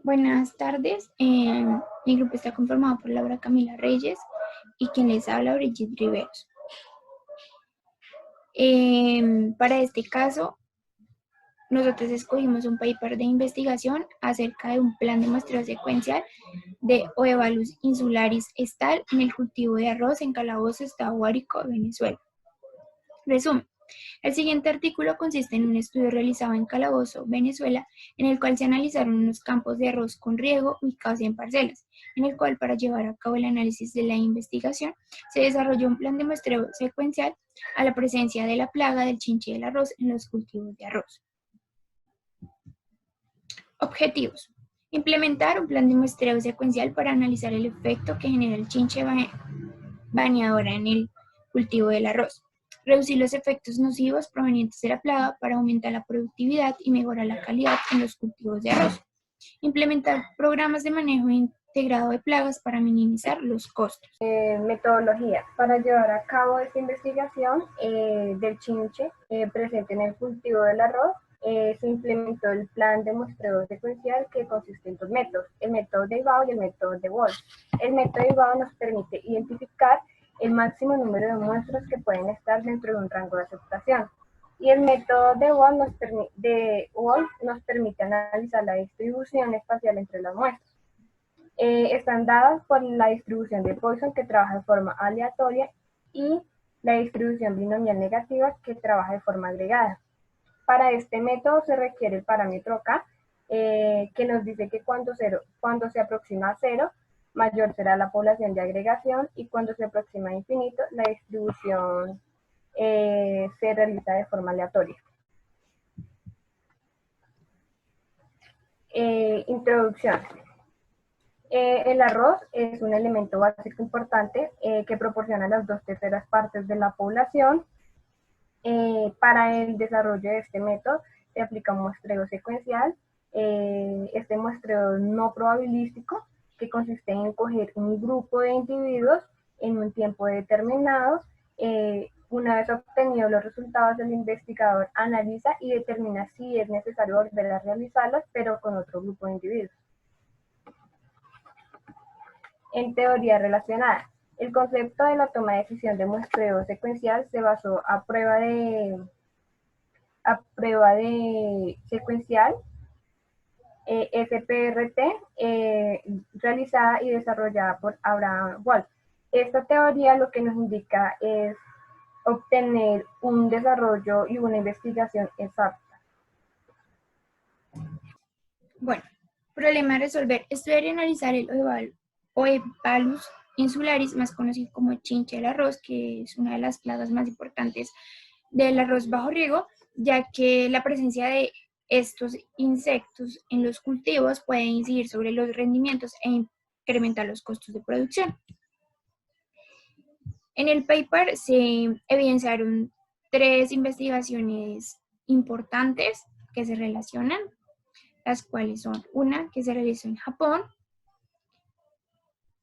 Buenas tardes. Mi grupo está conformado por Laura Camila Reyes y quien les habla, Brigitte Riveros. Para este caso, nosotros escogimos un paper de investigación acerca de un plan de muestreo secuencial de Oebalus insularis estal en el cultivo de arroz en Calabozo, Estado Guárico, Venezuela. Resumen. El siguiente artículo consiste en un estudio realizado en Calabozo, Venezuela, en el cual se analizaron unos campos de arroz con riego ubicados en parcelas, en el cual para llevar a cabo el análisis de la investigación se desarrolló un plan de muestreo secuencial a la presencia de la plaga del chinche del arroz en los cultivos de arroz. Objetivos. Implementar un plan de muestreo secuencial para analizar el efecto que genera el chinche baneadora en el cultivo del arroz. Reducir los efectos nocivos provenientes de la plaga para aumentar la productividad y mejorar la calidad en los cultivos de arroz. Implementar programas de manejo integrado de plagas para minimizar los costos. Metodología. Para llevar a cabo esta investigación del chinche presente en el cultivo del arroz, se implementó el plan de muestreo secuencial que consiste en dos métodos, el método de Iwao y el método de Wolf. El método de Iwao nos permite identificar el máximo número de muestras que pueden estar dentro de un rango de aceptación. Y el método de Wolf nos permite analizar la distribución espacial entre las muestras. Están dadas por la distribución de Poisson, que trabaja de forma aleatoria, y la distribución binomial negativa, que trabaja de forma agregada. Para este método se requiere el parámetro K, que nos dice que cuando se aproxima a 0, mayor será la población de agregación, y cuando se aproxima a infinito, la distribución se realiza de forma aleatoria. Introducción. El arroz es un elemento básico importante que proporciona las 2/3 partes de la población. Para el desarrollo de este método se aplica un muestreo secuencial. Este muestreo no probabilístico, que consiste en coger un grupo de individuos en un tiempo determinado. Una vez obtenidos los resultados, el investigador analiza y determina si es necesario volver a realizarlos, pero con otro grupo de individuos. En teoría relacionada, el concepto de la toma de decisión de muestreo secuencial se basó a prueba de secuencial SPRT realizada y desarrollada por Abraham Wolf. Esta teoría lo que nos indica es obtener un desarrollo y una investigación exacta. Bueno, problema a resolver. Estudiar y analizar el Oebalus insularis, más conocido como chinche del arroz, que es una de las plagas más importantes del arroz bajo riego, ya que la presencia de estos insectos en los cultivos puede incidir sobre los rendimientos e incrementar los costos de producción. En el paper se evidenciaron 3 investigaciones importantes que se relacionan, las cuales son una que se realizó en Japón,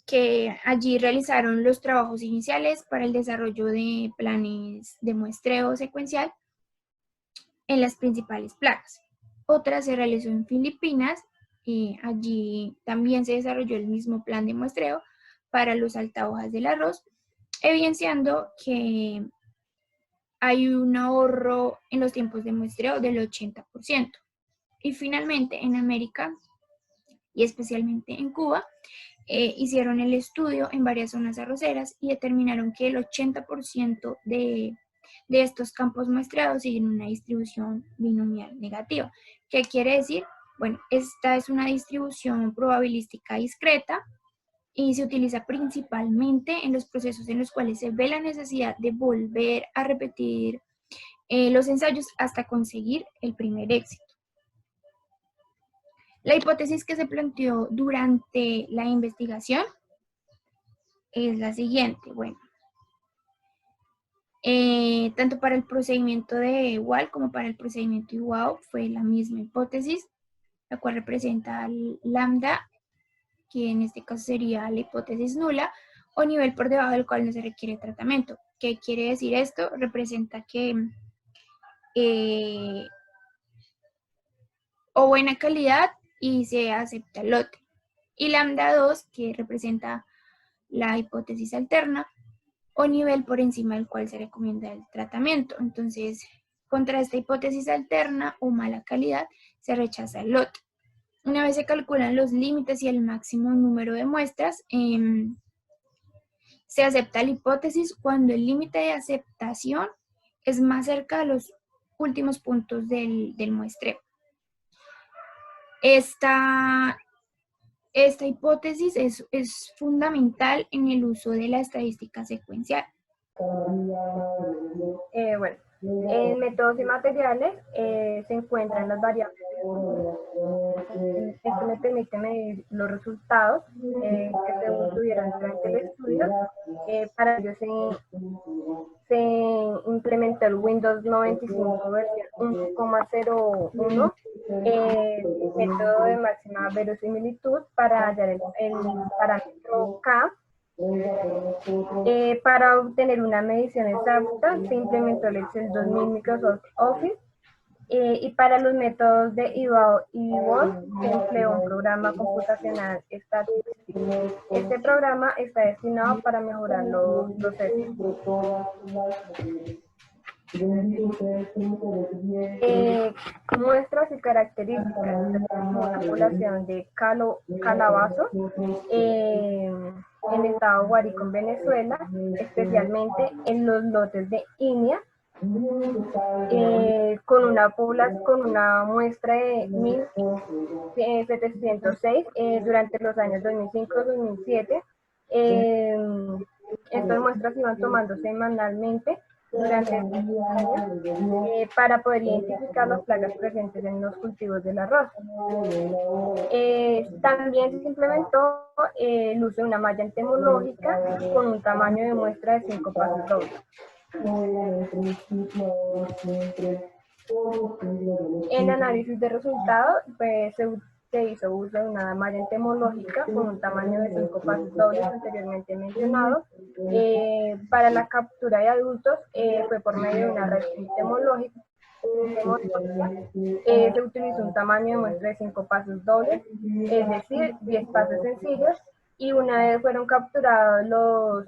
que allí realizaron los trabajos iniciales para el desarrollo de planes de muestreo secuencial en las principales plagas. Otra se realizó en Filipinas y allí también se desarrolló el mismo plan de muestreo para los altahojas del arroz, evidenciando que hay un ahorro en los tiempos de muestreo del 80%. Y finalmente en América y especialmente en Cuba, hicieron el estudio en varias zonas arroceras y determinaron que el 80% de estos campos muestreados siguen una distribución binomial negativa. ¿Qué quiere decir? Bueno, esta es una distribución probabilística discreta y se utiliza principalmente en los procesos en los cuales se ve la necesidad de volver a repetir los ensayos hasta conseguir el primer éxito. La hipótesis que se planteó durante la investigación es la siguiente. Bueno, tanto para el procedimiento de Wald como para el procedimiento Iwao fue la misma hipótesis, la cual representa lambda, que en este caso sería la hipótesis nula, o nivel por debajo del cual no se requiere tratamiento. ¿Qué quiere decir esto? Representa que o buena calidad y se acepta el lote. Y lambda 2, que representa la hipótesis alterna, o nivel por encima del cual se recomienda el tratamiento. Entonces, contra esta hipótesis alterna o mala calidad, se rechaza el lote. Una vez se calculan los límites y el máximo número de muestras, se acepta la hipótesis cuando el límite de aceptación es más cerca de los últimos puntos del muestreo. Esta hipótesis es fundamental en el uso de la estadística secuencial. Bueno, en métodos y materiales se encuentran las variables. Esto me permite medir los resultados que se obtuvieron durante el estudio. Para ello se implementó el Windows 95 versión 1.01, método de máxima verosimilitud para hallar el parámetro K. Para obtener una medición exacta se implementó el Excel 2000 Microsoft Office, y para los métodos de IVAO y VOL se empleó un programa computacional estadístico. Este programa está destinado para mejorar los procesos. Muestras y características de una población de calabazo en el estado Guárico, en Venezuela, especialmente en los lotes de Inia, con una muestra de 1.706 durante los años 2005-2007. Estas muestras iban tomando semanalmente durante estos años para poder identificar las plagas presentes en los cultivos del arroz. También se implementó el uso de una malla entomológica con un tamaño de muestra de 5 pasos dobles. En análisis de resultados, pues, se hizo uso de una malla entomológica con un tamaño de 5 pasos dobles anteriormente mencionado. Para la captura de adultos fue por medio de una red entomológica. Se utilizó un tamaño de muestra de 5 pasos dobles, es decir, 10 pasos sencillos, y una vez fueron capturados los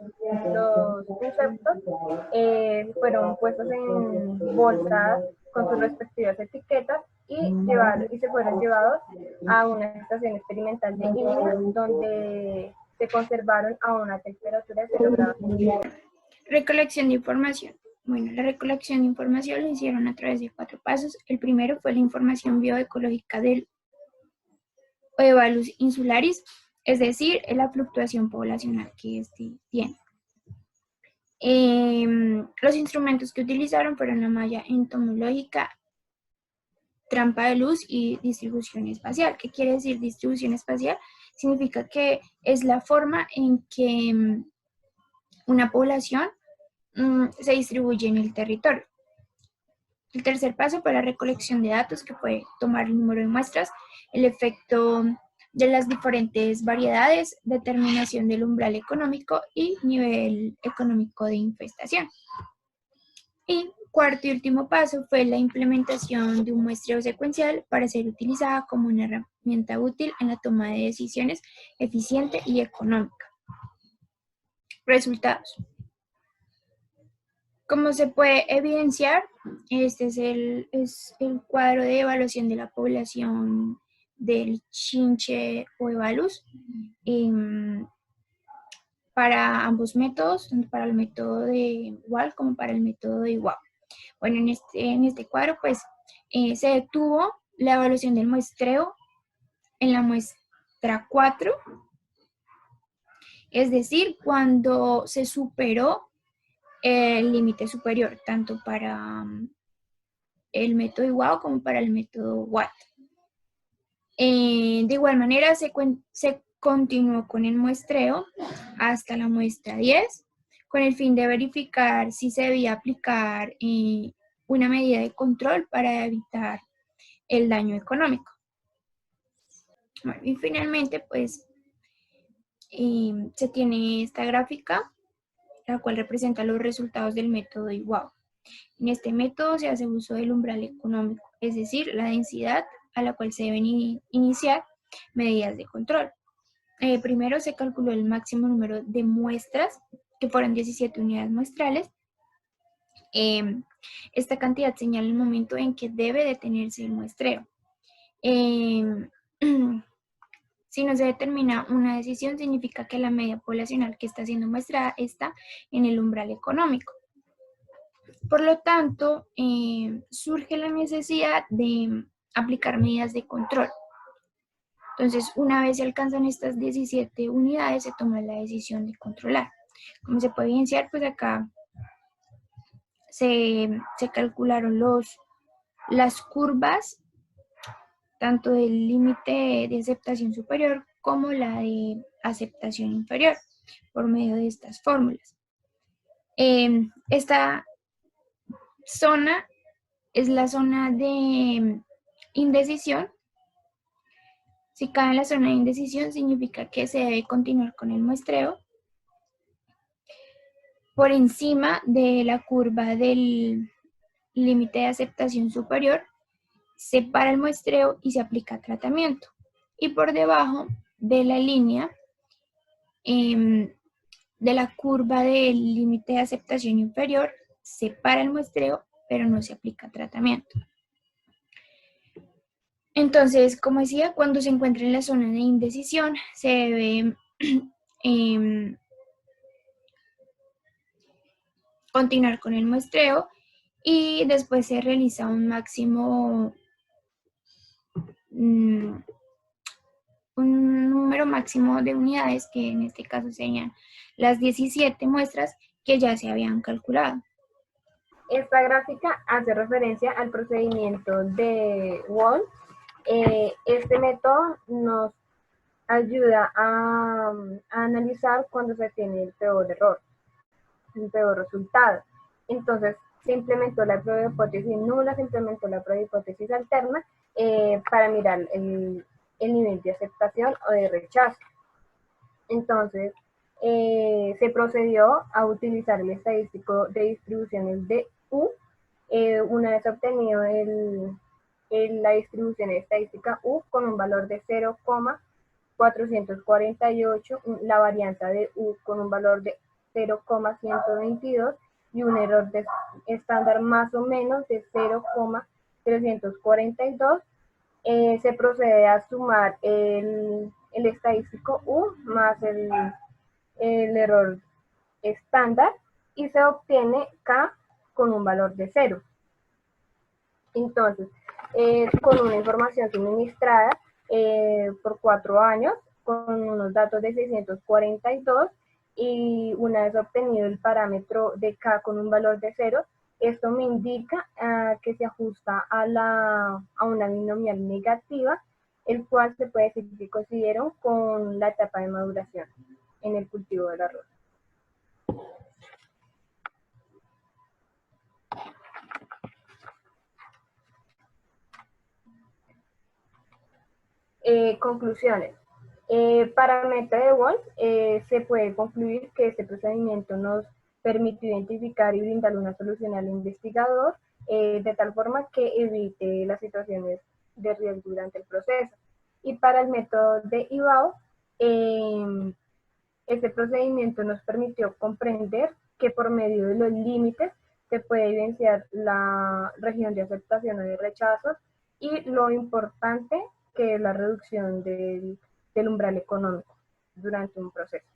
insectos, fueron puestos en bolsas con sus respectivas etiquetas y se fueron llevados a una estación experimental de Inia, donde se conservaron a una temperatura de 0 grados. Recolección de información. Bueno, la recolección de información lo hicieron a través de 4 pasos. El primero fue la información bioecológica del Oebalus insularis, es decir, la fluctuación poblacional que este tiene. Los instrumentos que utilizaron fueron la malla entomológica, trampa de luz y distribución espacial. ¿Qué quiere decir distribución espacial? Significa que es la forma en que una población se distribuye en el territorio. El tercer paso fue la recolección de datos, que fue tomar el número de muestras, el efecto de las diferentes variedades, determinación del umbral económico y nivel económico de infestación. Y cuarto y último paso fue la implementación de un muestreo secuencial para ser utilizada como una herramienta útil en la toma de decisiones eficiente y económica. Resultados. Como se puede evidenciar, este es el cuadro de evaluación de la población del chinche Oebalus para ambos métodos, tanto para el método de WAL como para el método de IWAO. Bueno, en este cuadro pues se detuvo la evaluación del muestreo en la muestra 4, es decir, cuando se superó el límite superior, tanto para el método IWAO como para el método WAT. De igual manera, se continuó con el muestreo hasta la muestra 10, con el fin de verificar si se debía aplicar una medida de control para evitar el daño económico. Bueno, y finalmente, pues, se tiene esta gráfica, la cual representa los resultados del método IWAO. En este método se hace uso del umbral económico, es decir, la densidad a la cual se deben iniciar medidas de control. Primero se calculó el máximo número de muestras, que fueron 17 unidades muestrales. Esta cantidad señala el momento en que debe detenerse el muestreo. Si no se determina una decisión, significa que la media poblacional que está siendo muestrada está en el umbral económico. Por lo tanto, surge la necesidad de aplicar medidas de control. Entonces, una vez se alcanzan estas 17 unidades, se toma la decisión de controlar. Como se puede evidenciar, pues acá se calcularon las curvas, tanto del límite de aceptación superior como la de aceptación inferior, por medio de estas fórmulas. Esta zona es la zona de indecisión. Si cae en la zona de indecisión, significa que se debe continuar con el muestreo por encima de la curva del límite de aceptación superior. Se para el muestreo y se aplica tratamiento. Y por debajo de la línea de la curva del límite de aceptación inferior, se para el muestreo, pero no se aplica tratamiento. Entonces, como decía, cuando se encuentra en la zona de indecisión, se debe continuar con el muestreo y después se realiza un número máximo de unidades, que en este caso serían las 17 muestras que ya se habían calculado. Esta gráfica hace referencia al procedimiento de Wald. Este método nos ayuda a analizar cuando se tiene el peor error, el peor resultado. Entonces, se implementó la prueba de hipótesis nula, se implementó la prueba de hipótesis alterna para mirar el nivel de aceptación o de rechazo. Entonces, se procedió a utilizar el estadístico de distribuciones de U. Una vez obtenido la distribución estadística U con un valor de 0,448, la varianza de U con un valor de 0,122 y un error de estándar más o menos de 0,342, se procede a sumar el estadístico U más el error estándar y se obtiene K con un valor de 0. Entonces, con una información suministrada por 4 años, con unos datos de 642, y una vez obtenido el parámetro de K con un valor de 0, esto me indica que se ajusta a una binomial negativa, el cual se puede decir que coincidieron con la etapa de maduración en el cultivo del arroz. Conclusiones. Para el método de Wald, se puede concluir que este procedimiento nos permite identificar y brindar una solución al investigador de tal forma que evite las situaciones de riesgo durante el proceso. Y para el método de IVAO, este procedimiento nos permitió comprender que por medio de los límites se puede evidenciar la región de aceptación o de rechazo y lo importante que es la reducción del umbral económico durante un proceso.